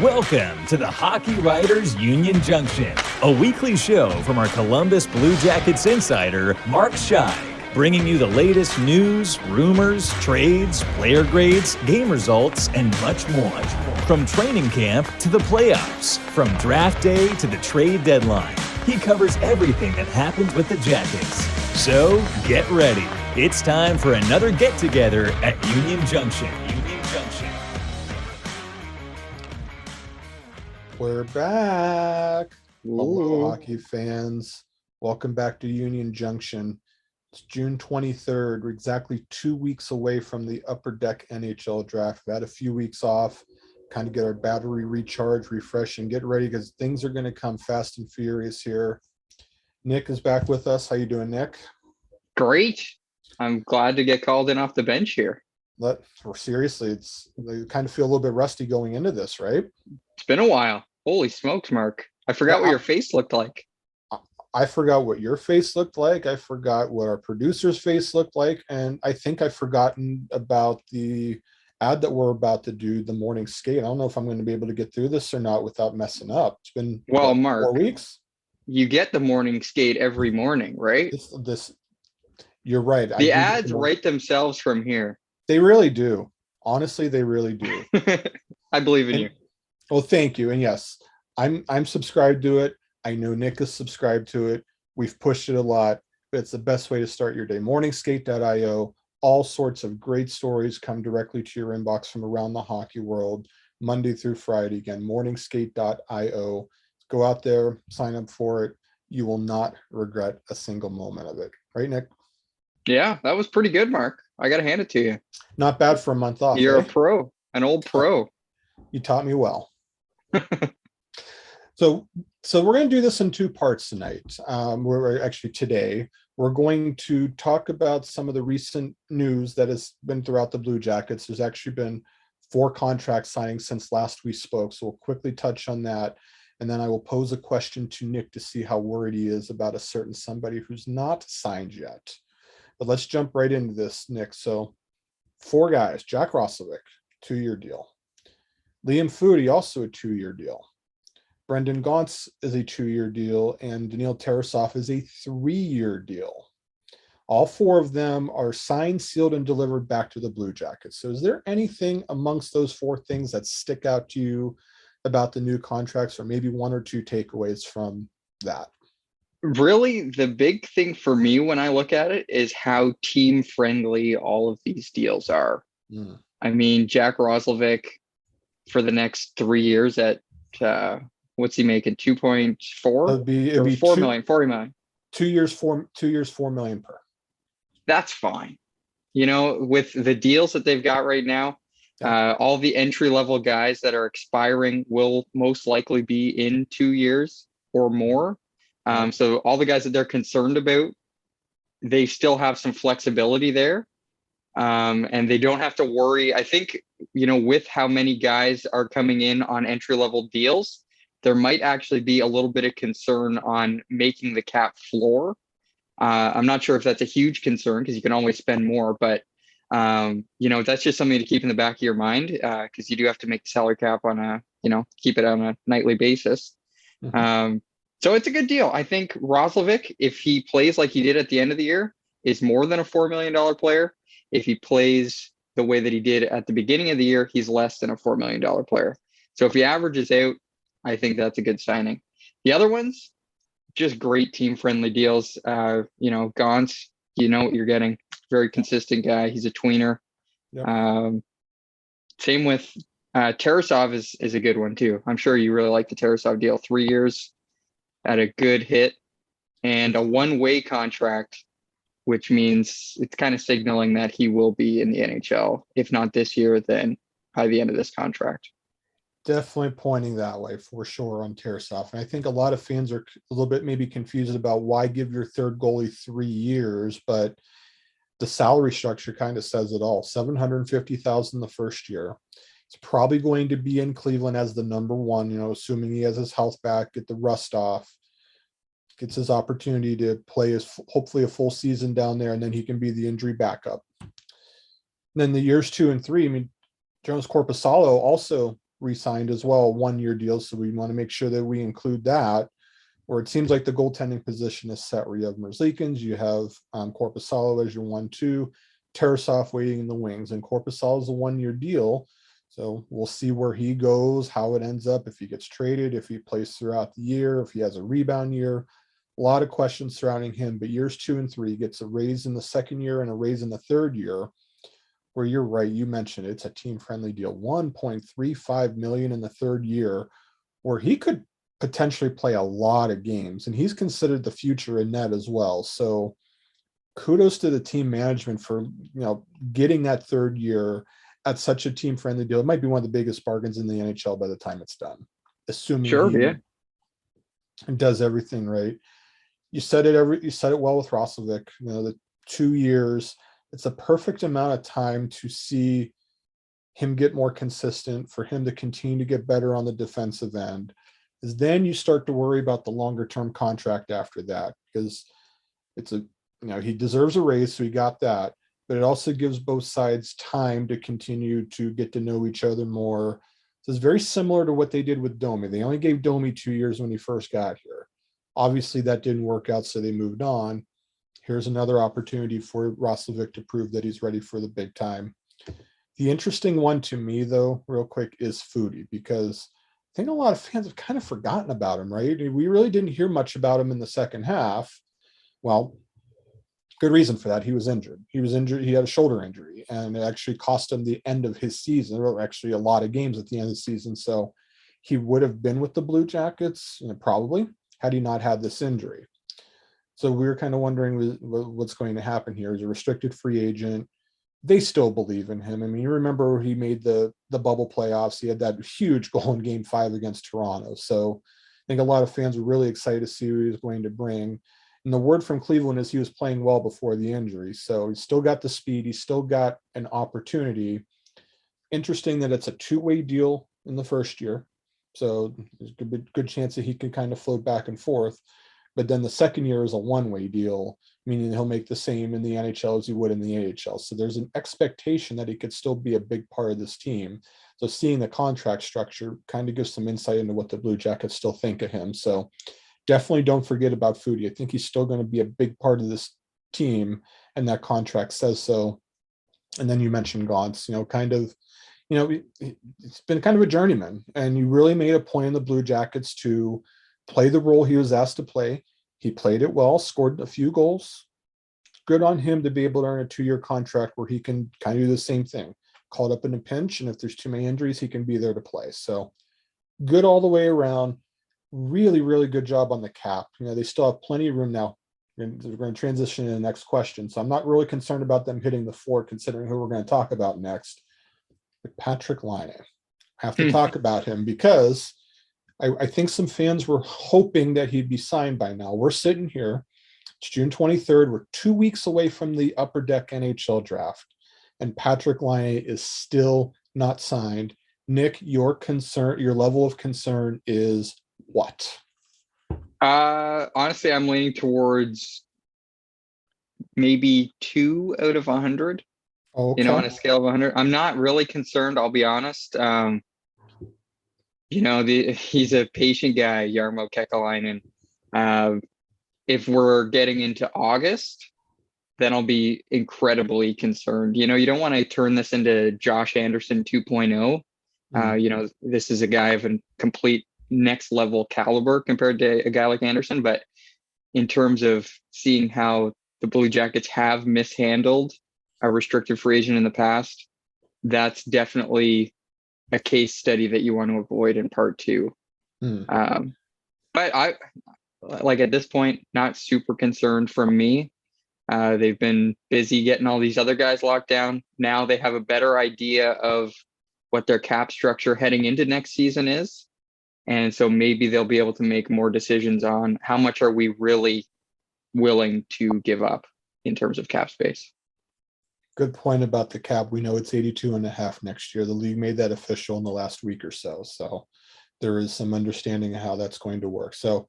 Welcome to the Hockey Writers Union Junction, a weekly show from our Columbus Blue Jackets insider, Mark Scheig, bringing you the latest news, rumors, trades, player grades, game results, and much more. From training camp to the playoffs, from draft day to the trade deadline, he covers everything that happens with the Jackets. So get ready. It's time for another get-together at Union Junction. We're back. Hello, hockey fans. Welcome back to Union Junction. It's June 23rd. We're exactly 2 weeks away from the Upper Deck NHL draft. We've had a few weeks off, kind of get our battery recharged, refresh, and get ready because things are going to come fast and furious here. Nick is back with us. How you doing, Nick? Great. I'm glad to get called in off the bench here. Seriously, you kind of feel a little bit rusty going into this, right? It's been a while. Holy smokes, Mark. I forgot what your face looked like. I forgot what your face looked like. I forgot what our producer's face looked like. And I think I've forgotten about the ad that we're about to do, the morning skate. I don't know if I'm going to be able to get through this or not without messing up. It's been Mark, 4 weeks. You get the morning skate every morning, right? You're right. The ads write themselves from here. They really do. Honestly, they really do. I believe in you. Well, thank you. And yes, I'm subscribed to it. I know Nick is subscribed to it. We've pushed it a lot, but it's the best way to start your day. Morningskate.io. All sorts of great stories come directly to your inbox from around the hockey world, Monday through Friday. Again, morningskate.io. Go out there, sign up for it. You will not regret a single moment of it. Right, Nick? Yeah, that was pretty good, Mark. I got to hand it to you. Not bad for a month off. You're a pro, an old pro. You taught me well. So we're going to do this in two parts tonight. Today, we're going to talk about some of the recent news that has been throughout the Blue Jackets. There's actually been 4 contract signings since last we spoke. So we'll quickly touch on that. And then I will pose a question to Nick to see how worried he is about a certain somebody who's not signed yet. But let's jump right into this, Nick. So 4 guys: Jack Roslovic, 2-year deal. Liam Foudy, also a 2-year deal. Brendan Gaunce is a 2-year deal, and Daniil Tarasov is a 3-year deal. All 4 of them are signed, sealed, and delivered back to the Blue Jackets. So is there anything amongst those 4 things that stick out to you about the new contracts, or maybe 1 or 2 takeaways from that? Really, the big thing for me when I look at it is how team friendly all of these deals are. I mean, Jack Roslovic for the next 3 years at what's he making? 2.4? It'd be 4 million, 40 million. 2 years, 4 million per. That's fine. You know, with the deals that they've got right now, all the entry level guys that are expiring will most likely be in 2 years or more. So all the guys that they're concerned about, they still have some flexibility there. And they don't have to worry. I think, you know, with how many guys are coming in on entry level deals, there might actually be a little bit of concern on making the cap floor. I'm not sure if that's a huge concern because you can always spend more, but you know, that's just something to keep in the back of your mind because you do have to make the salary cap on keep it on a nightly basis. So it's a good deal. I think Roslovic, if he plays like he did at the end of the year, is more than a $4 million player. If he plays the way that he did at the beginning of the year, he's less than a $4 million player. So if he averages out, I think that's a good signing. The other ones, just great team-friendly deals. Gaunce, you know what you're getting. Very consistent guy. He's a tweener. Yep. Same with Tarasov is a good one too. I'm sure you really like the Tarasov deal. 3 years at a good hit and a one-way contract, which means it's kind of signaling that he will be in the NHL. If not this year, then by the end of this contract. Definitely pointing that way for sure on Tarasov. And I think a lot of fans are a little bit maybe confused about why give your third goalie 3 years, but the salary structure kind of says it all. $750,000 the first year. It's probably going to be in Cleveland as the number 1, you know, assuming he has his health back, get the rust off, gets his opportunity to play hopefully a full season down there, and then he can be the injury backup. And then the years 2 and 3, I mean, Jonas Corposalo also re-signed as well, 1-year deal. So we want to make sure that we include that. Where it seems like the goaltending position is set, where you have Merzlikins, you have Korpisalo as your 1-2, Tarasov waiting in the wings, and Korpisalo is a 1-year deal. So we'll see where he goes, how it ends up, if he gets traded, if he plays throughout the year, if he has a rebound year. A lot of questions surrounding him, but years 2 and 3 gets a raise in the second year and a raise in the third year, where you're right, you mentioned it's a team-friendly deal, $1.35 million in the third year, where he could potentially play a lot of games, and he's considered the future in net as well. So kudos to the team management for getting that third year at such a team-friendly deal. It might be one of the biggest bargains in the NHL by the time it's done, assuming he does everything right. You said it well with Roslovic. The 2 years, it's a perfect amount of time to see him get more consistent, for him to continue to get better on the defensive end. Is then you start to worry about the longer term contract after that, because it's he deserves a raise, so he got that, but it also gives both sides time to continue to get to know each other more. So it's very similar to what they did with Domi. They only gave Domi 2 years when he first got here. Obviously that didn't work out, so they moved on. Here's another opportunity for Roslovic to prove that he's ready for the big time. The interesting one to me, though, real quick, is Foudy, because I think a lot of fans have kind of forgotten about him, right? We really didn't hear much about him in the second half. Well, good reason for that. He was injured. He had a shoulder injury, and it actually cost him the end of his season. There were actually a lot of games at the end of the season. So he would have been with the Blue Jackets, probably, had he not had this injury. So we were kind of wondering what's going to happen here. He's a restricted free agent. They still believe in him. I mean, you remember he made the bubble playoffs. He had that huge goal in Game 5 against Toronto. So I think a lot of fans were really excited to see what he was going to bring. And the word from Cleveland is he was playing well before the injury. So he's still got the speed. He's still got an opportunity. Interesting that it's a 2-way deal in the first year. So there's a good chance that he can kind of float back and forth. But then the second year is a 1-way deal, meaning he'll make the same in the NHL as he would in the AHL. So there's an expectation that he could still be a big part of this team. So seeing the contract structure kind of gives some insight into what the Blue Jackets still think of him. So definitely don't forget about Foudy. I think he's still going to be a big part of this team, and that contract says so. And then you mentioned Gaunce, it's been kind of a journeyman, and you really made a point in the Blue Jackets to play the role he was asked to play. He played it well, scored a few goals. Good on him to be able to earn a 2-year contract where he can kind of do the same thing. Called up in a pinch, and if there's too many injuries, he can be there to play. So good all the way around. Really, really good job on the cap. They still have plenty of room now. We're going to transition to the next question. So I'm not really concerned about them hitting the floor, considering who we're going to talk about next. But Patrik Laine. I have to talk about him because I think some fans were hoping that he'd be signed by now. We're sitting here. It's June 23rd. We're 2 weeks away from the Upper Deck NHL draft, and Patrik Laine is still not signed. Nick, your level of concern is what? Honestly, I'm leaning towards maybe 2 out of 100. Okay. On a scale of 100. I'm not really concerned, I'll be honest. He's a patient guy, Jarmo Kekalainen. If we're getting into August, then I'll be incredibly concerned. You don't want to turn this into Josh Anderson 2.0. This is a guy of a complete next level caliber compared to a guy like Anderson. But in terms of seeing how the Blue Jackets have mishandled a restricted free agent in the past, that's definitely a case study that you want to avoid in part 2. But I, at this point, not super concerned from me. They've been busy getting all these other guys locked down. Now they have a better idea of what their cap structure heading into next season is. And so maybe they'll be able to make more decisions on how much are we really willing to give up in terms of cap space. Good point about the cap. We know it's 82.5 next year. The league made that official in the last week or so. So there is some understanding of how that's going to work. So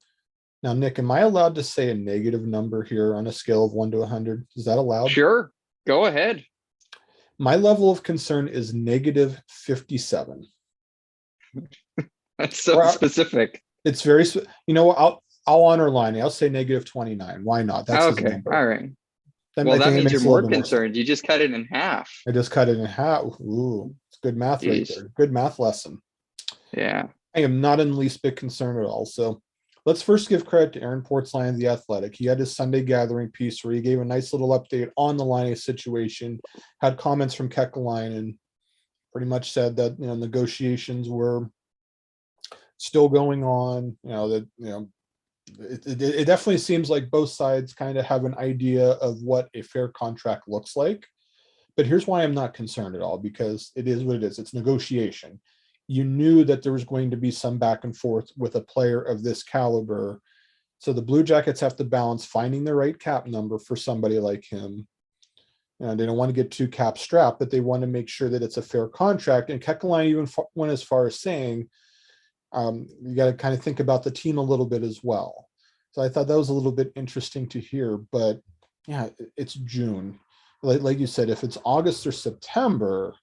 now, Nick, am I allowed to say a negative number here on a scale of 1 to 100? Is that allowed? Sure. Go ahead. My level of concern is negative 57. That's so Or specific. it's very, you know, I'll honor Laine. I'll say -29. Why not? That's his Okay, number. all right. Then Well, I that think it means you're makes a little more bit more sense. concerned. You just cut it in half. I just cut it in half. Ooh, it's good math right Jeez. there. Good math lesson. Yeah. I am not in the least bit concerned at all. So let's first give credit to Aaron Portzline, the Athletic. He had his Sunday gathering piece where he gave a nice little update on the Laine situation, had comments from Kekalainen, and pretty much said that, you know, negotiations were still going on. You know, that, you know, it definitely seems like both sides kind of have an idea of what a fair contract looks like. But here's why I'm not concerned at all, because it is what it is. It's negotiation. You knew that there was going to be some back and forth with a player of this caliber. So the Blue Jackets have to balance finding the right cap number for somebody like him. And they don't want to get too cap strapped, but they want to make sure that it's a fair contract. And Kekalainen even went as far as saying, you got to kind of think about the team a little bit as well. So I thought that was a little bit interesting to hear. But yeah, it's June. Like you said, if it's August or September,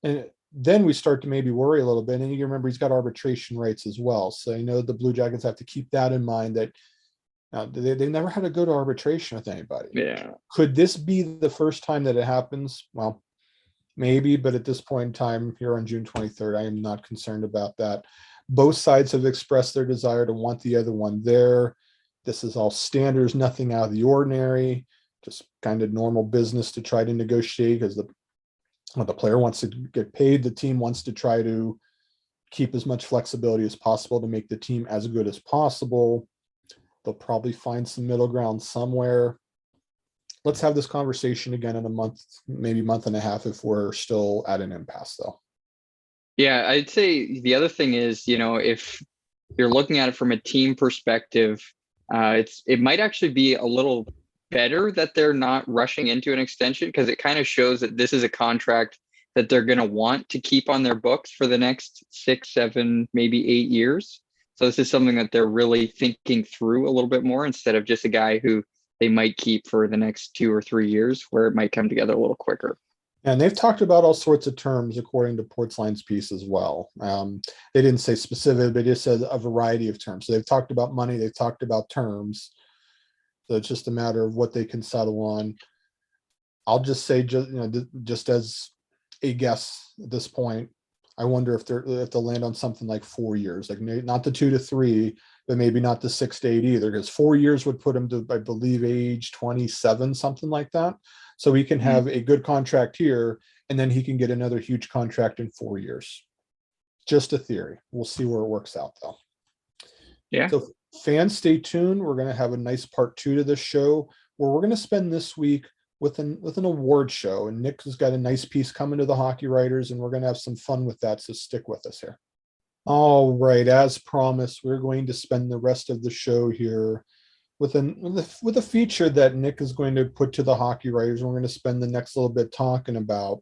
and then we start to maybe worry a little bit. And you remember he's got arbitration rights as well. So I know the Blue Jackets have to keep that in mind, that they never had to go to arbitration with anybody. Yeah. Could this be the first time that it happens? Well, maybe, but at this point in time, here on June 23rd, I am not concerned about that. Both sides have expressed their desire to want the other one there. This is all standards, nothing out of the ordinary, just kind of normal business to try to negotiate, because the player wants to get paid. The team wants to try to keep as much flexibility as possible to make the team as good as possible. They'll probably find some middle ground somewhere. Let's have this conversation again in a month, maybe month and a half, if we're still at an impasse, though. Yeah, I'd say the other thing is, you know, if you're looking at it from a team perspective, it might actually be a little better that they're not rushing into an extension, because it kind of shows that this is a contract that they're going to want to keep on their books for the next 6, 7, maybe 8 years. So this is something that they're really thinking through a little bit more, instead of just a guy who they might keep for the next 2 or 3 years, where it might come together a little quicker. And they've talked about all sorts of terms, according to Portzline's piece as well. They didn't say specific, they just said a variety of terms. So they've talked about money, they've talked about terms. So it's just a matter of what they can settle on. I'll just say, just as a guess at this point, I wonder if they'll land on something like 4 years, like maybe not the 2 to 3, but maybe not the 6 to 8 either, because 4 years would put him to, I believe, age 27, something like that. So he can have a good contract here, and then he can get another huge contract in 4 years. Just a theory. We'll see where it works out, though. Yeah. So fans, stay tuned. We're going to have a nice part 2 to this show, where we're going to spend this week with an award show. And Nick has got a nice piece coming to the Hockey Writers, and we're going to have some fun with that. So stick with us here. All right. As promised, we're going to spend the rest of the show here with a feature that Nick is going to put to the Hockey Writers. We're going to spend the next little bit talking about.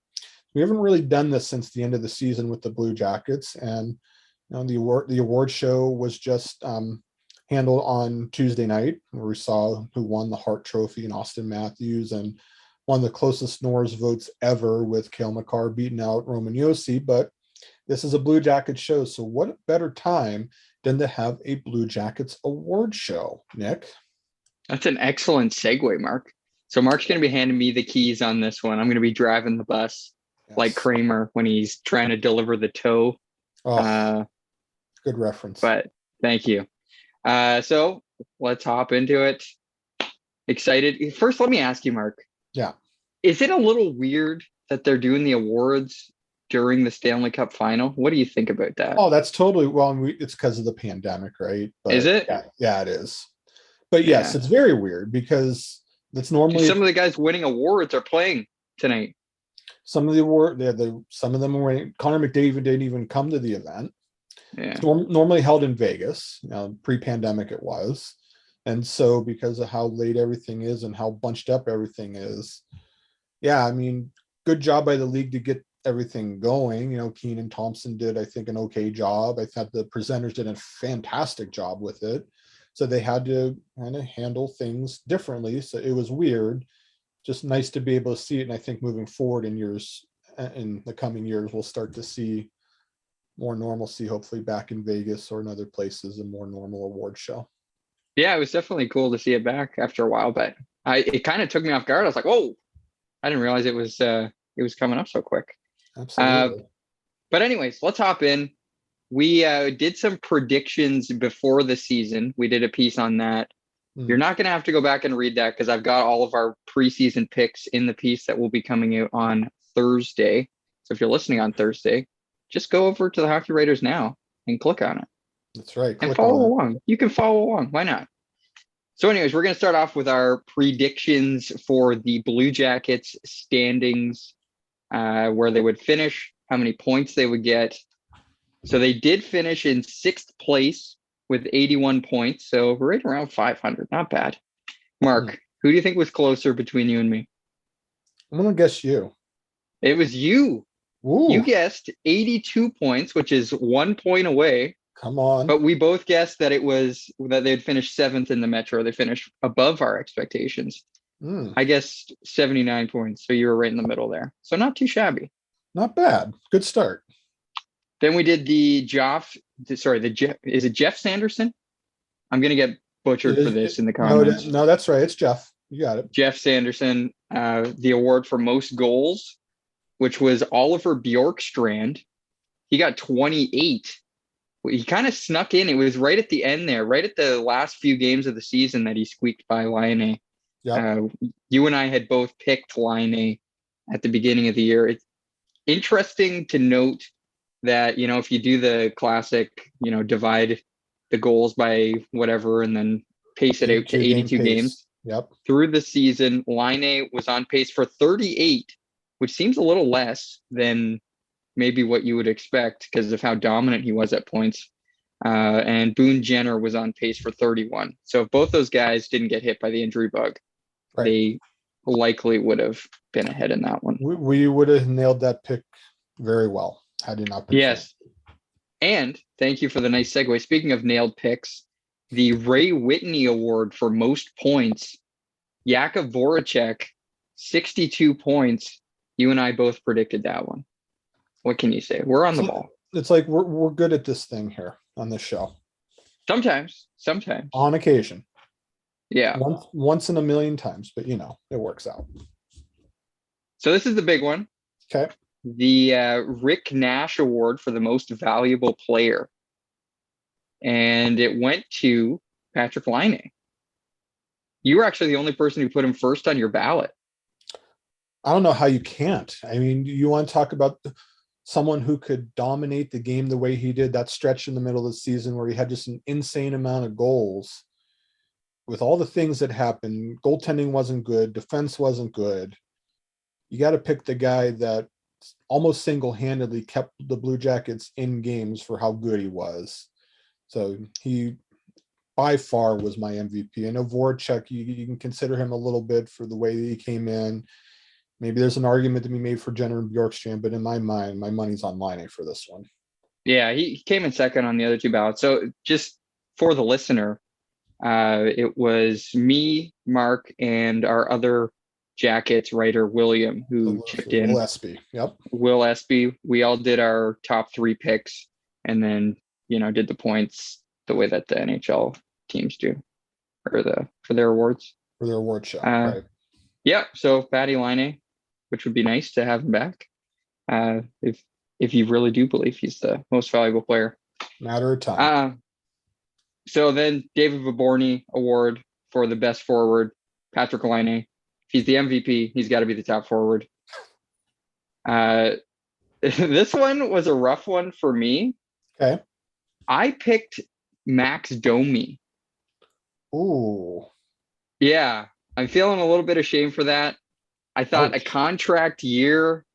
We haven't really done this since the end of the season with the Blue Jackets, and the award show was just handled on Tuesday night, where we saw who won the Hart Trophy in Austin Matthews, and one of the closest Norris votes ever, with Cale Makar beating out Roman Josi. But this is a Blue Jackets show, so what better time than to have a Blue Jackets award show, Nick? That's an excellent segue, Mark. So Mark's going to be handing me the keys on this one. I'm going to be driving the bus, yes, like Kramer when he's trying to deliver the toe. Good reference. But thank you. So let's hop into it. Excited. First, let me ask you, Mark. Yeah. Is it a little weird that they're doing the awards during the Stanley Cup final? What do you think about that? Oh, that's totally, it's because of the pandemic, right? But is it? Yeah, it is. But yes, It's very weird, because that's normally some of the guys winning awards are playing tonight. Some of them were winning. Connor McDavid didn't even come to the event. Yeah. It's normally held in Vegas. Pre-pandemic it was. And so because of how late everything is and how bunched up everything is, yeah, I mean, good job by the league to get everything going. Keenan Thompson did, I think, an okay job. I thought the presenters did a fantastic job with it. So they had to kind of handle things differently. So it was weird. Just nice to be able to see it. And I think moving forward in the coming years, we'll start to see more normalcy, hopefully back in Vegas or in other places, a more normal award show. Yeah, it was definitely cool to see it back after a while, but it kind of took me off guard. I was like, whoa, I didn't realize it was coming up so quick. Absolutely. But anyways, let's hop in. We did some predictions before the season. We did a piece on that. You're not going to have to go back and read that because I've got all of our preseason picks in the piece that will be coming out on Thursday. So if you're listening on Thursday, just go over to the Hockey Writers now and click on it. That's right. And follow along. You can follow along. Why not? So anyways, we're going to start off with our predictions for the Blue Jackets standings, where they would finish, how many points they would get. So they did finish in 6th place with 81 points. So right around 500. Not bad. Mark, who do you think was closer between you and me? I'm going to guess you. It was you. Ooh, You guessed 82 points, which is 1 point away. come on. But we both guessed that they'd finished 7th in the Metro. They finished above our expectations. I guessed 79 points. So you were right in the middle there. So not too shabby. Not bad. Good start. Then we did is it Jeff Sanderson? I'm going to get butchered for this in the comments. No, that's right. It's Jeff. You got it. Jeff Sanderson, the award for most goals, which was Oliver Bjorkstrand. He got 28. He kind of snuck in. It was right at the end there, right at the last few games of the season that he squeaked by Laine. Yep. You and I had both picked Laine at the beginning of the year. It's interesting to note that, if you do the classic, divide the goals by whatever and then pace it out to 82 games. Yep. Through the season, Laine was on pace for 38, which seems a little less than maybe what you would expect because of how dominant he was at points. And Boone Jenner was on pace for 31. So if both those guys didn't get hit by the injury bug, they likely would have been ahead in that one. We would have nailed that pick very well had you not been. Yes. And thank you for the nice segue. Speaking of nailed picks, the Ray Whitney Award for most points, Jakub Voracek, 62 points. You and I both predicted that one. What can you say? We're on the ball. It's like we're good at this thing here on this show. Sometimes. On occasion. Yeah. Once in a million times, but it works out. So this is the big one. Okay. The Rick Nash Award for the most valuable player. And it went to Patrik Laine. You were actually the only person who put him first on your ballot. I don't know how you can't. I mean, you want to talk about someone who could dominate the game the way he did, that stretch in the middle of the season where he had just an insane amount of goals. With all the things that happened, goaltending wasn't good, defense wasn't good. You got to pick the guy that almost single-handedly kept the Blue Jackets in games for how good he was. So he, by far, was my MVP. I know Voracek, you can consider him a little bit for the way that he came in. Maybe there's an argument to be made for Jenner and Bjorkstrand, but in my mind, my money's on Laine for this one. Yeah, he came in second on the other two ballots. So just for the listener, it was me, Mark, and our other Jackets writer, William, who chipped in. Will Espy. Yep. Will Espy. We all did our top 3 picks and then, did the points the way that the NHL teams do for their awards. For their award show. Right. Yeah. So Patty Laine, which would be nice to have him back. If you really do believe he's the most valuable player. Matter of time. So then David Vaborny Award for the best forward, Patrik Laine. If he's the MVP, he's got to be the top forward. This one was a rough one for me. Okay. I picked Max Domi. Ooh. Yeah. I'm feeling a little bit ashamed for that. I thought a contract year,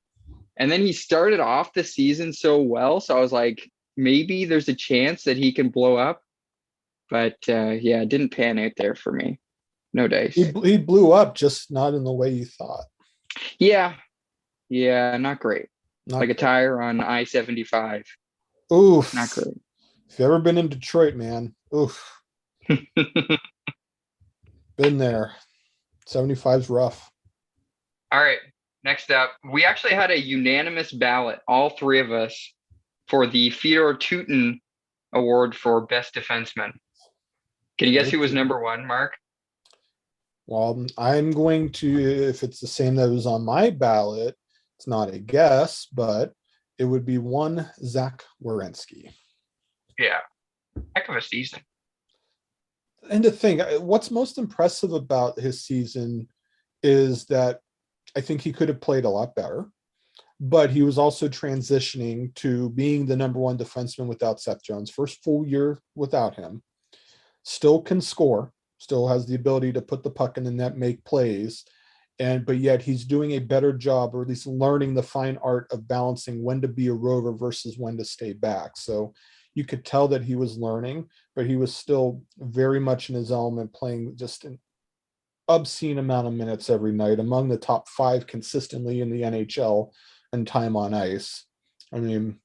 and then he started off the season so well. So I was like, maybe there's a chance that he can blow up. But it didn't pan out there for me. No dice. He blew up, just not in the way you thought. Yeah, not great. A tire on I-75. Oof. Not great. If you've ever been in Detroit, man, oof. Been there. 75's rough. All right, next up. We actually had a unanimous ballot. All 3 of us for the Fyodor Tutin Award for Best Defenseman. Can you guess who was number one, Mark? Well, I'm going to, if it's the same that was on my ballot, it's not a guess, but it would be one Zach Werenski. Yeah. Heck of a season. And to think, what's most impressive about his season is that I think he could have played a lot better, but he was also transitioning to being the number one defenseman without Seth Jones. First full year without him. Still can score, still has the ability to put the puck in the net, make plays, but yet he's doing a better job, or at least learning the fine art of balancing when to be a rover versus when to stay back. So you could tell that he was learning, but he was still very much in his element, playing just an obscene amount of minutes every night, among the top 5 consistently in the NHL and time on ice. I mean,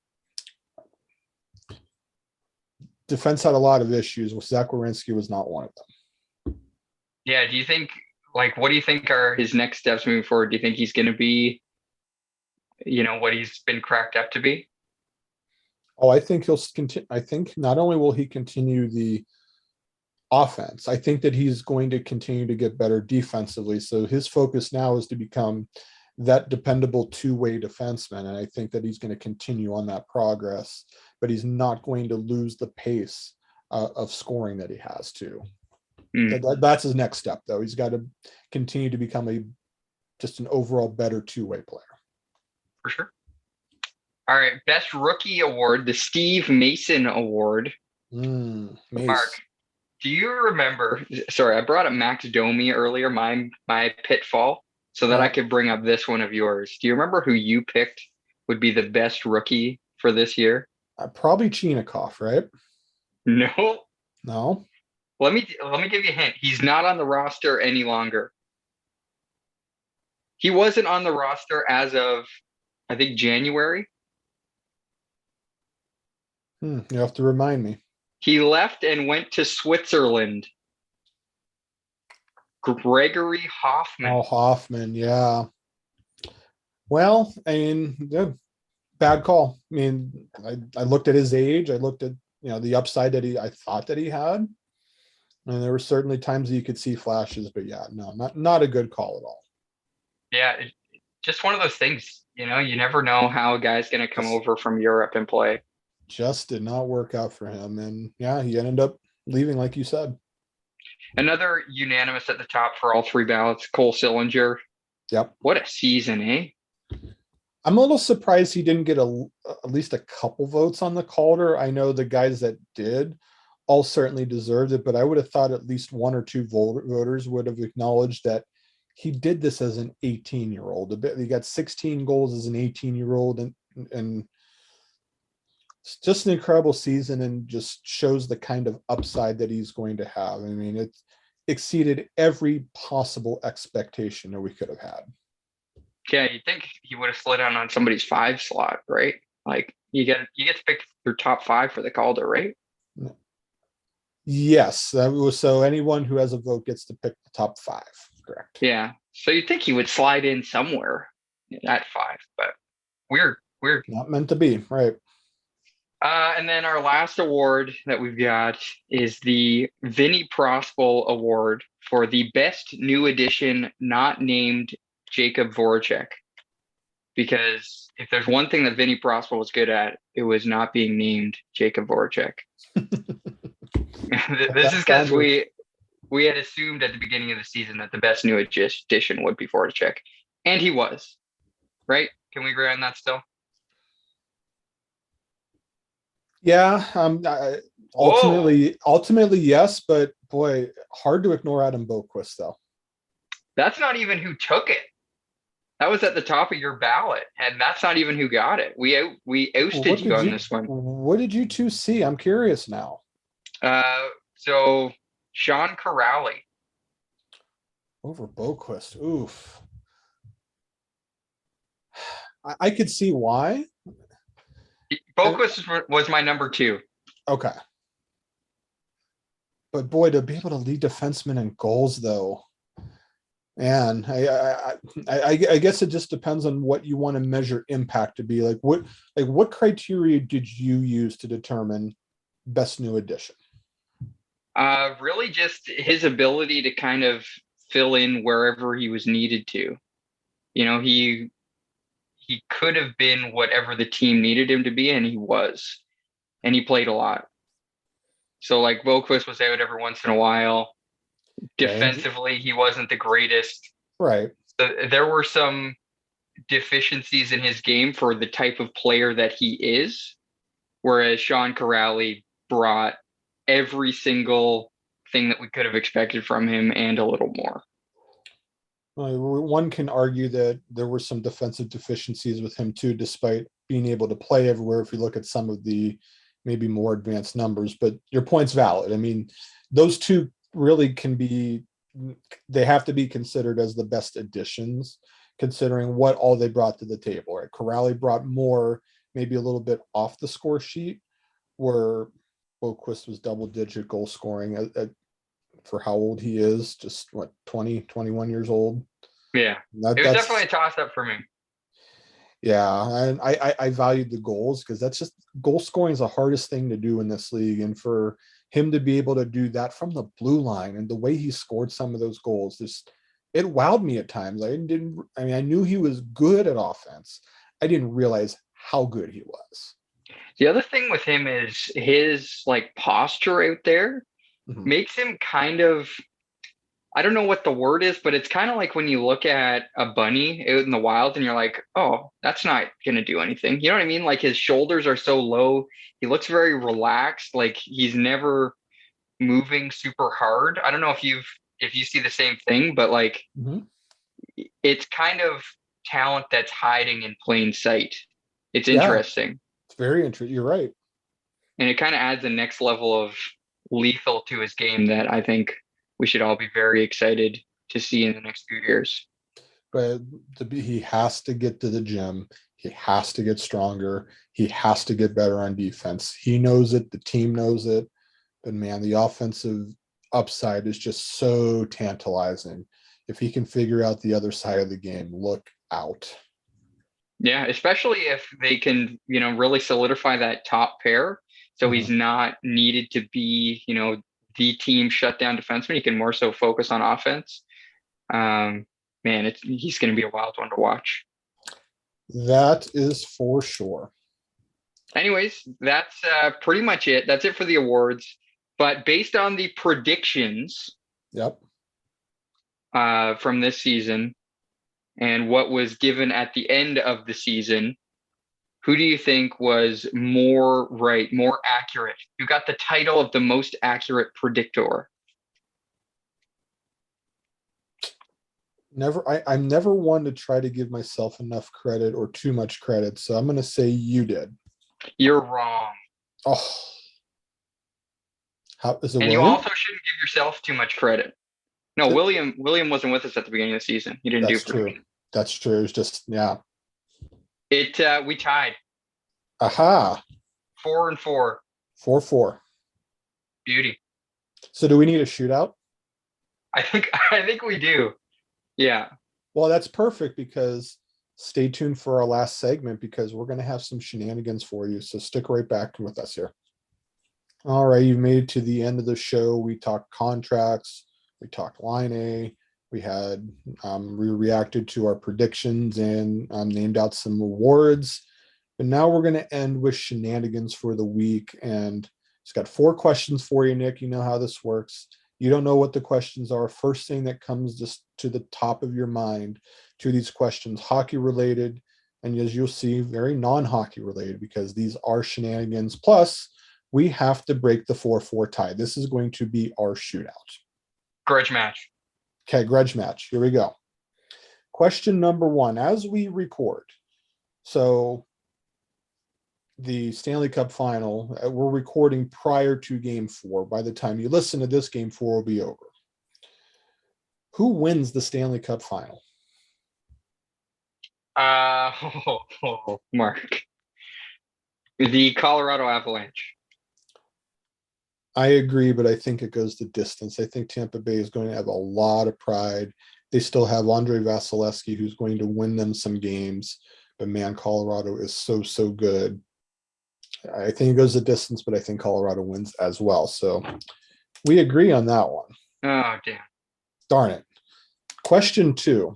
defense had a lot of issues. Zach Werenski was not one of them. Yeah. Do you think, what do you think are his next steps moving forward? Do you think he's going to be, what he's been cracked up to be? Oh, I think he'll continue. I think not only will he continue the offense, I think that he's going to continue to get better defensively. So his focus now is to become that dependable two-way defenseman. And I think that he's going to continue on that progress, but he's not going to lose the pace of scoring that he has to. That's his next step, though. He's got to continue to become just an overall better two-way player. For sure. All right. Best Rookie Award, the Steve Mason Award. Mark, do you remember? Sorry, I brought up Max Domi earlier, my pitfall, so that I could bring up this one of yours. Do you remember who you picked would be the best rookie for this year? Probably Chinakhov, right? No. Let me give you a hint. He's not on the roster any longer. He wasn't on the roster as of, I think, January. You have to remind me. He left and went to Switzerland. Gregory Hoffman. Oh, Hoffman, yeah. Well, I mean, bad call. I mean, I looked at his age. I looked at the upside that I thought that he had, and there were certainly times that you could see flashes. But yeah, no, not a good call at all. Yeah, just one of those things. You never know how a guy's going to come over from Europe and play. Just did not work out for him, and yeah, he ended up leaving, like you said. Another unanimous at the top for all 3 ballots, Cole Sillinger. Yep. What a season, eh? I'm a little surprised he didn't get at least a couple votes on the Calder. I know the guys that did all certainly deserved it, but I would have thought at least 1 or 2 voters would have acknowledged that he did this as an 18-year-old. He got 16 goals as an 18-year-old, and it's just an incredible season, and just shows the kind of upside that he's going to have. I mean, it exceeded every possible expectation that we could have had. Yeah, you think he would have slid down on somebody's 5 slot, right? You get to pick your top 5 for the Calder, right? Yes. So anyone who has a vote gets to pick the top 5. Correct. Yeah. So you'd think he would slide in somewhere at 5, but weird. Not meant to be, right? And then our last award that we've got is the Vinny Prospal Award for the best new addition not named Jacob Voracek. Because if there's one thing that Vinny Prospal was good at, it was not being named Jacob Voracek. This is because we had assumed at the beginning of the season that the best new addition would be Voracek. And he was. Right? Can we agree on that still? Yeah, ultimately yes, but boy, hard to ignore Adam Boqvist though. That's not even who took it. That was at the top of your ballot, and that's not even who got it. We ousted you on this one. What did you two see? I'm curious now. So Sean Corrali over Boqvist. Oof. I could see why. Boqvist was my number 2. Okay. But boy, to be able to lead defensemen in goals, though, And I guess it just depends on what you want to measure impact to be. Like what criteria did you use to determine best new addition? Really just his ability to kind of fill in wherever he was needed to. He could have been whatever the team needed him to be, and he was. And he played a lot. So like Boquist was out every once in a while. Defensively, he wasn't the greatest. Right. So there were some deficiencies in his game for the type of player that he is, whereas Sean Corrali brought every single thing that we could have expected from him and a little more. One can argue that there were some defensive deficiencies with him too, despite being able to play everywhere. If you look at some of the maybe more advanced numbers, but your point's valid. I mean, those two really they have to be considered as the best additions, considering what all they brought to the table, right? Corrali brought more, maybe a little bit off the score sheet, where Boquist was double-digit goal scoring for how old he is, just 20, 21 years old. Yeah, it was definitely a toss-up for me. Yeah, and I valued the goals because that's just goal scoring is the hardest thing to do in this league, and for him to be able to do that from the blue line and the way he scored some of those goals, it wowed me at times. I knew he was good at offense. I didn't realize how good he was. The other thing with him is his like posture out there makes him kind of, I don't know what the word is, but it's kind of like when you look at a bunny out in the wild and you're like, oh, that's not going to do anything. You know what I mean? Like his shoulders are so low. He looks very relaxed. Like he's never moving super hard. I don't know if you see the same thing, but like it's kind of talent that's hiding in plain sight. It's interesting. It's very interesting. You're right. And it kind of adds the next level of lethal to his game that I think we should all be very excited to see in the next few years. But he has to get to the gym. He has to get stronger. He has to get better on defense. He knows it. The team knows it. But man, the offensive upside is just so tantalizing. If he can figure out the other side of the game, look out. Yeah, especially if they can, really solidify that top pair. So he's not needed to be, the team shutdown defenseman. He can more so focus on offense. Man, he's going to be a wild one to watch. That is for sure. Anyways, that's pretty much it. That's it for the awards. But based on the predictions, from this season and what was given at the end of the season, who do you think was more right, more accurate? You got the title of the most accurate predictor. I'm never one to try to give myself enough credit or too much credit, so I'm going to say you did. You're wrong. Oh. How is it? And William? You also shouldn't give yourself too much credit. No, William wasn't with us at the beginning of the season. He didn't do true. That's true. It was just we tied. Aha. 4-4. 4-4. Beauty. So do we need a shootout? I think we do. Yeah. Well, that's perfect, because stay tuned for our last segment, because we're going to have some shenanigans for you. So stick right back with us here. All right. You've made it to the end of the show. We talked contracts. We talked Laine. We had we reacted to our predictions and named out some awards. But now we're going to end with shenanigans for the week. And it's got 4 questions for you, Nick. You know how this works. You don't know what the questions are. First thing that comes just to the top of your mind to these questions, hockey related, and as you'll see, very non-hockey related, because these are shenanigans. Plus, we have to break the 4-4 tie. This is going to be our shootout. Grudge match. Okay, grudge match. Here we go. Question number 1, as we record. So the Stanley Cup final, we're recording prior to game 4. By the time you listen to this, game 4 will be over. Who wins the Stanley Cup final? Mark. The Colorado Avalanche. I agree, but I think it goes the distance. I think Tampa Bay is going to have a lot of pride, They still have Andre Vasilevsky, who's going to win them some games. But man, Colorado is so good. I think it goes the distance, but I think Colorado wins as well. So we agree on that one. Oh, damn. Darn it. Question 2.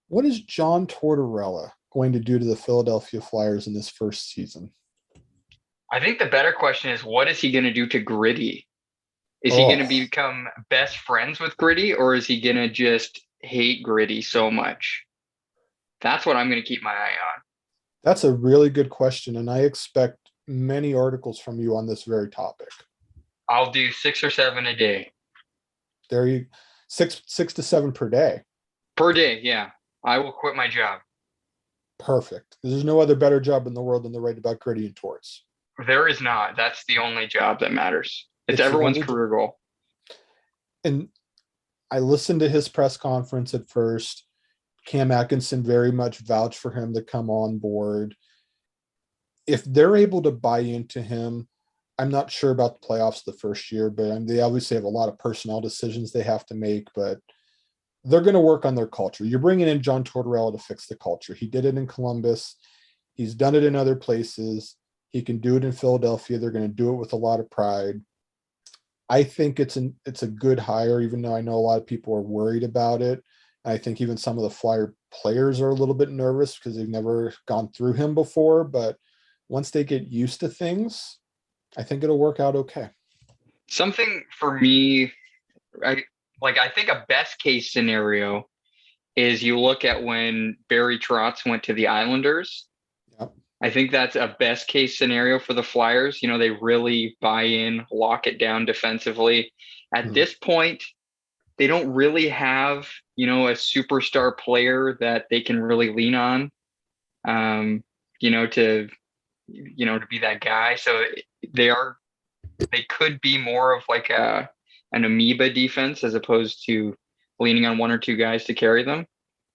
What is John Tortorella going to do to the Philadelphia Flyers in this first season? I think the better question is, what is he going to do to Gritty? Is he going to become best friends with Gritty, or is he going to just hate Gritty so much? That's what I'm going to keep my eye on. That's a really good question, and I expect many articles from you on this very topic. I'll do 6 or 7 a day. There you 6 to 7 per day. Per day, yeah. I will quit my job. Perfect. There's no other better job in the world than to write about Gritty and Torts. There is not. That's the only job that matters. It's everyone's career goal. And I listened to his press conference at first. Cam Atkinson very much vouched for him to come on board. If they're able to buy into him, I'm not sure about the playoffs the first year, but they obviously have a lot of personnel decisions they have to make, but they're going to work on their culture. You're bringing in John Tortorella to fix the culture. He did it in Columbus. He's done it in other places. He can do it in Philadelphia. They're going to do it with a lot of pride. I think it's a good hire, even though I know a lot of people are worried about it. I think even some of the Flyer players are a little bit nervous because they've never gone through him before. But once they get used to things, I think it'll work out okay. Something for me, I think a best case scenario is you look at when Barry Trotz went to the Islanders. Yep. I think that's a best case scenario for the Flyers. You know, they really buy in, lock it down defensively. At this point, they don't really have, you know, a superstar player that they can really lean on, to be that guy. So they could be more of like an amoeba defense as opposed to leaning on 1 or 2 guys to carry them.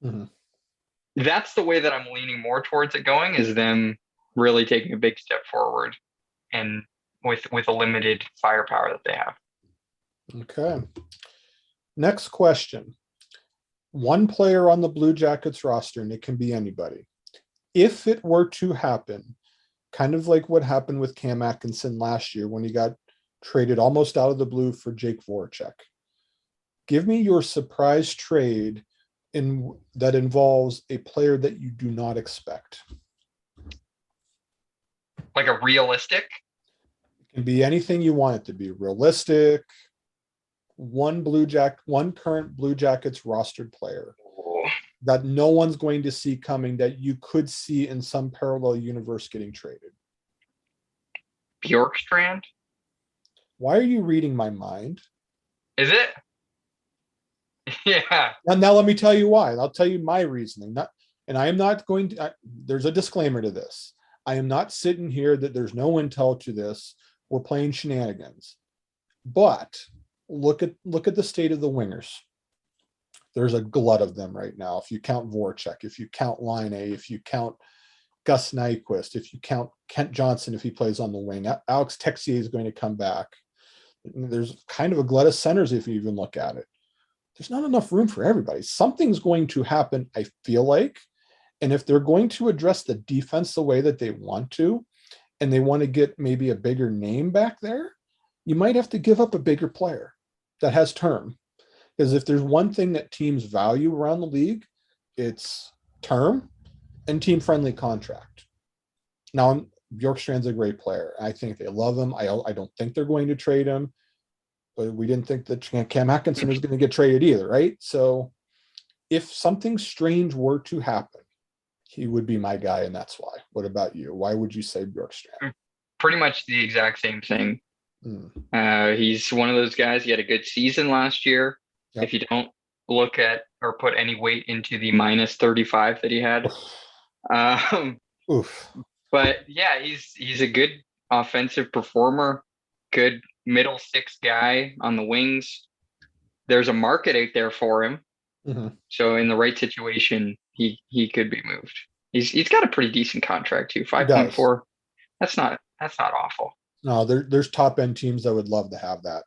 Mm-hmm. That's the way that I'm leaning more towards it going, is them really taking a big step forward and with a limited firepower that they have. Okay. Next question. One player on the Blue Jackets roster, and it can be anybody. If it were to happen, kind of like what happened with Cam Atkinson last year when he got traded almost out of the blue for Jake Voracek. Give me your surprise trade that involves a player that you do not expect. Like a realistic? It can be anything you want it to be. Realistic. One current Blue Jackets rostered player that no one's going to see coming, that you could see in some parallel universe getting traded. Bjorkstrand? Why are you reading my mind? Is it? Yeah. And now let me tell you why. I'll tell you my reasoning. I am not going to, there's a disclaimer to this. I am not sitting here that there's no intel to this. We're playing shenanigans. But look at the state of the wingers. There's a glut of them right now. If you count Voracek, if you count Laine, if you count Gus Nyquist, if you count Kent Johnson, if he plays on the wing, Alex Texier is going to come back. There's kind of a glut of centers if you even look at it. There's not enough room for everybody. Something's going to happen, I feel like. And if they're going to address the defense the way that they want to, and they want to get maybe a bigger name back there, you might have to give up a bigger player that has term. Because if there's one thing that teams value around the league, it's term and team-friendly contract. Now, Bjorkstrand's a great player. I think they love him. I don't think they're going to trade him. But we didn't think that Cam Atkinson was going to get traded either, right? So if something strange were to happen, he would be my guy, and that's why. What about you? Why would you say Bjorkstrand? Pretty much the exact same thing. He's one of those guys. He had a good season last year. Yep. If you don't look at or put any weight into the minus 35 that he had. But yeah, he's a good offensive performer, good middle 6 guy on the wings. There's a market out there for him. Mm-hmm. So in the right situation, he could be moved. He's got a pretty decent contract too, 5.4. That's not awful. No, there's top end teams that would love to have that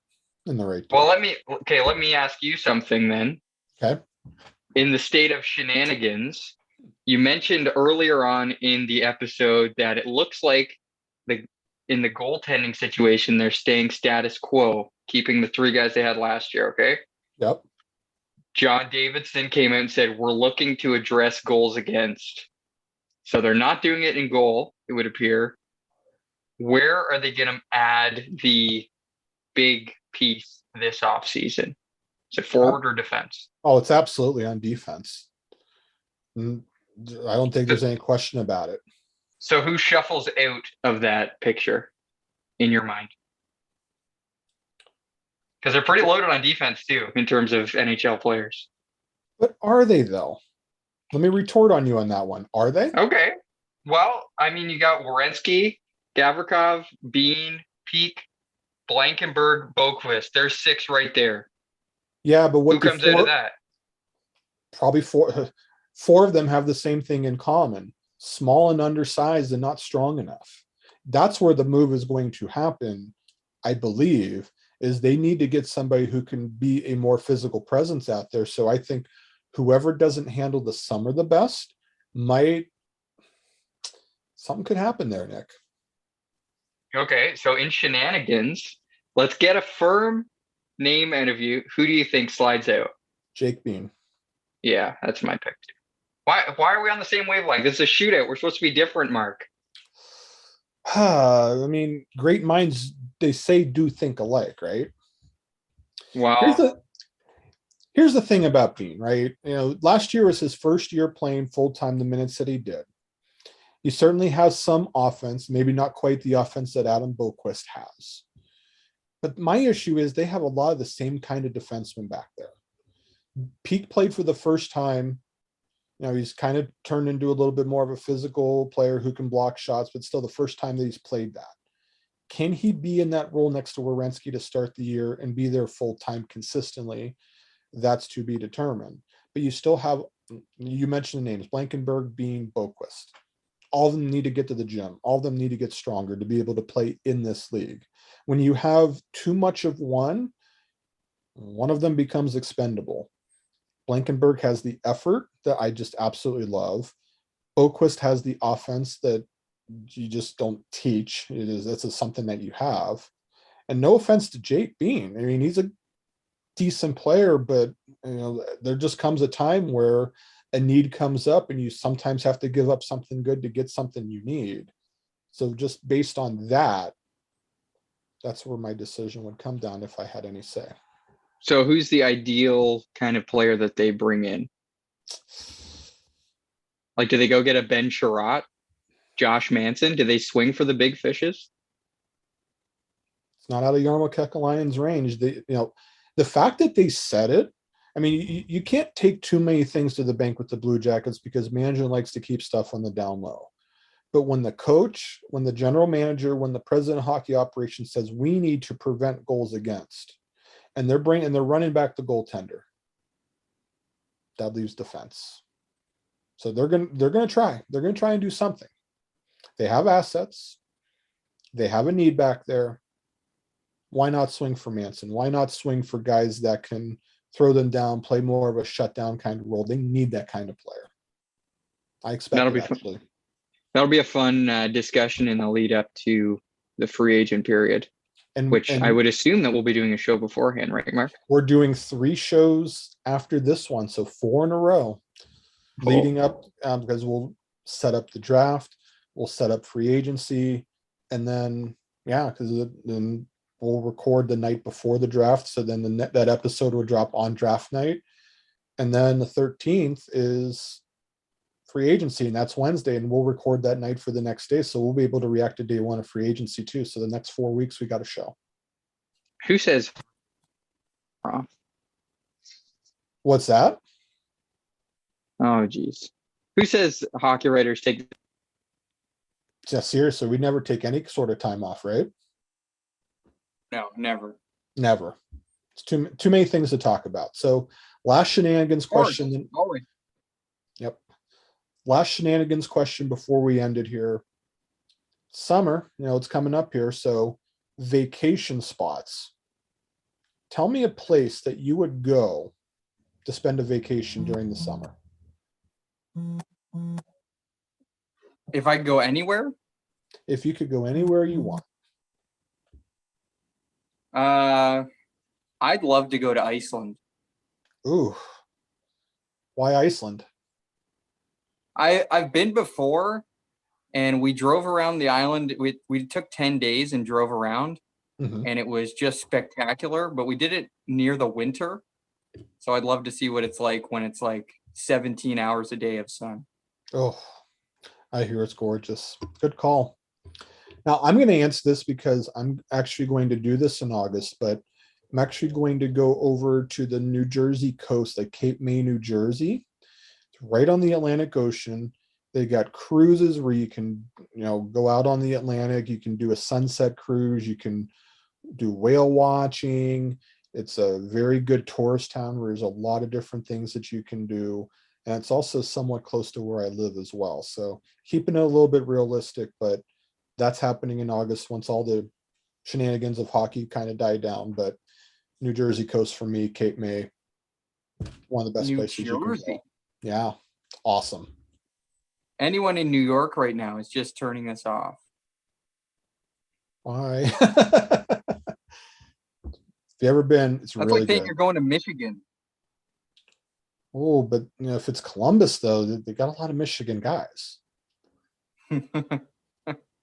in the right. Well, let me ask you something then. Okay. In the state of shenanigans, you mentioned earlier on in the episode that it looks like in the goaltending situation, they're staying status quo, keeping the three guys they had last year. Okay. Yep. John Davidson came out and said, we're looking to address goals against. So they're not doing it in goal, it would appear. Where are they going to add the big piece this offseason? Is it forward or defense? Oh, it's absolutely on defense. I don't think there's any question about it. So who shuffles out of that picture in your mind? Because they're pretty loaded on defense too, in terms of NHL players. But are they though? Let me retort on you on that one. Are they? Okay. Well, I mean, you got Werenski, Gavrikov, Bean, Peak, Blankenberg, Boquist. There's 6 right there. Yeah, but what who comes out of that? Probably four of them have the same thing in common: small and undersized and not strong enough. That's where the move is going to happen, I believe, is they need to get somebody who can be a more physical presence out there. So I think whoever doesn't handle the summer the best something could happen there, Nick. Okay, so in shenanigans, let's get a firm name out of you. Who do you think slides out? Jake Bean. Yeah, that's my pick too. Why are we on the same wavelength? This is a shootout. We're supposed to be different, Mark. I mean, great minds, they say, do think alike, right? Wow. Here's the thing about Bean, right? Last year was his first year playing full-time, the minutes that he did. He certainly has some offense, maybe not quite the offense that Adam Boquist has. But my issue is they have a lot of the same kind of defensemen back there. Peak played for the first time. He's kind of turned into a little bit more of a physical player who can block shots, but still the first time that he's played that. Can he be in that role next to Werenski to start the year and be there full-time consistently? That's to be determined. But you still have, you mentioned the names, Blankenberg, Bean, Boquist. All of them need to get to the gym. All of them need to get stronger to be able to play in this league. When you have too much of one of them becomes expendable. Blankenberg has the effort that I just absolutely love. Boquist has the offense that you just don't teach. That's something that you have. And no offense to Jake Bean. I mean, he's a decent player, but there just comes a time where a need comes up and you sometimes have to give up something good to get something you need. So just based on that, that's where my decision would come down if I had any say. So who's the ideal kind of player that they bring in? Like, do they go get a Ben Sherratt, Josh Manson? Do they swing for the big fishes? It's not out of Jarmo Kekalainen's range. The fact that they said it, I mean, you can't take too many things to the bank with the Blue Jackets because management likes to keep stuff on the down low. But when the coach, when the general manager, when the president of hockey operations says we need to prevent goals against, and they're running back the goaltender, that leaves defense. So they're gonna try. They're gonna try and do something. They have assets. They have a need back there. Why not swing for Manson? Why not swing for guys that can throw them down, play more of a shutdown kind of role? They need that kind of player. I expect That'll be actually. Fun. That'll be a fun discussion in the lead up to the free agent period, and I would assume that we'll be doing a show beforehand, right, Mark? We're doing 3 shows after this one, so 4 in a row, leading up because we'll set up the draft, we'll set up free agency, and then because then we'll record the night before the draft, so then that episode will drop on draft night, and then the 13th is free agency, and that's Wednesday, and we'll record that night for the next day, so we'll be able to react to day 1 of free agency too. So the next 4 weeks we got a show. Who says what's that? Oh geez, who says hockey writers take? Yeah, seriously, we never take any sort of time off, right? No, never. It's too many things to talk about. So last shenanigans question. Always. Yep. Last shenanigans question before we ended here. Summer, it's coming up here. So vacation spots. Tell me a place that you would go to spend a vacation during the summer? If I could go anywhere, If you could go anywhere you want. I'd love to go to Iceland. Ooh. Why Iceland? I've been before, and we drove around the island. We took 10 days and drove around, Mhm. and it was just spectacular. But we did it near the winter, so I'd love to see what it's like when it's like 17 hours a day of sun. Oh, I hear it's gorgeous. Good call. Now, I'm going to answer this because I'm actually going to do this in August, but I'm actually going to go over to the New Jersey coast, like Cape May, New Jersey. It's right on the Atlantic Ocean. They got cruises where you can, go out on the Atlantic. You can do a sunset cruise. You can do whale watching. It's a very good tourist town where there's a lot of different things that you can do. And it's also somewhat close to where I live as well. So keeping it a little bit realistic, but that's happening in August once all the shenanigans of hockey kind of die down. But New Jersey coast for me, Cape May, one of the best New places you can Jersey. go. Yeah, awesome. Anyone in New York right now is just turning us off. Why? If you ever been, it's That's really like saying good. you're going to Michigan. Oh, but if it's Columbus though, they got a lot of Michigan guys.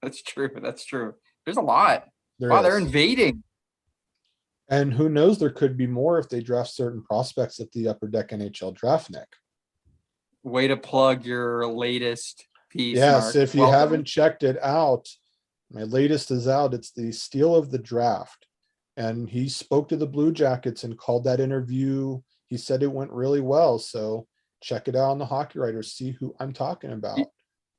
That's true. That's true. There's a lot. There Wow, they're is. invading. And who knows, there could be more if they draft certain prospects at the Upper Deck NHL draft, Nick. Way to plug your latest piece. Yes, Mark. if you Welcome. haven't checked it out, my latest is out. It's the steal of the draft. And he spoke to the Blue Jackets and called that interview. He said it went really well. So check it out on the Hockey Writers, see who I'm talking about.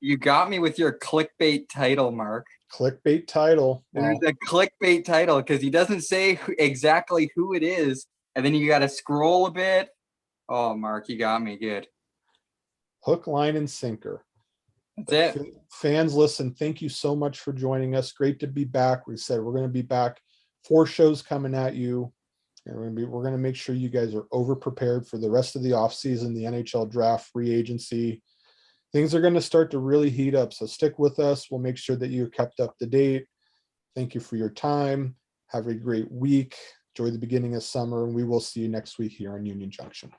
You got me with your clickbait title, Mark. Clickbait title. There's Well, a clickbait title because he doesn't say exactly who it is. And then you got to scroll a bit. Oh, Mark, you got me good. hook, line, and sinker. That's it. Fans, listen, thank you so much for joining us. Great to be back. We said we're going to be back. 4 shows coming at you. And we're going to make sure you guys are over prepared for the rest of the offseason, the NHL draft, free agency. Things are going to start to really heat up. So stick with us. We'll make sure that you're kept up to date. Thank you for your time. Have a great week. Enjoy the beginning of summer, and we will see you next week here on Union Junction.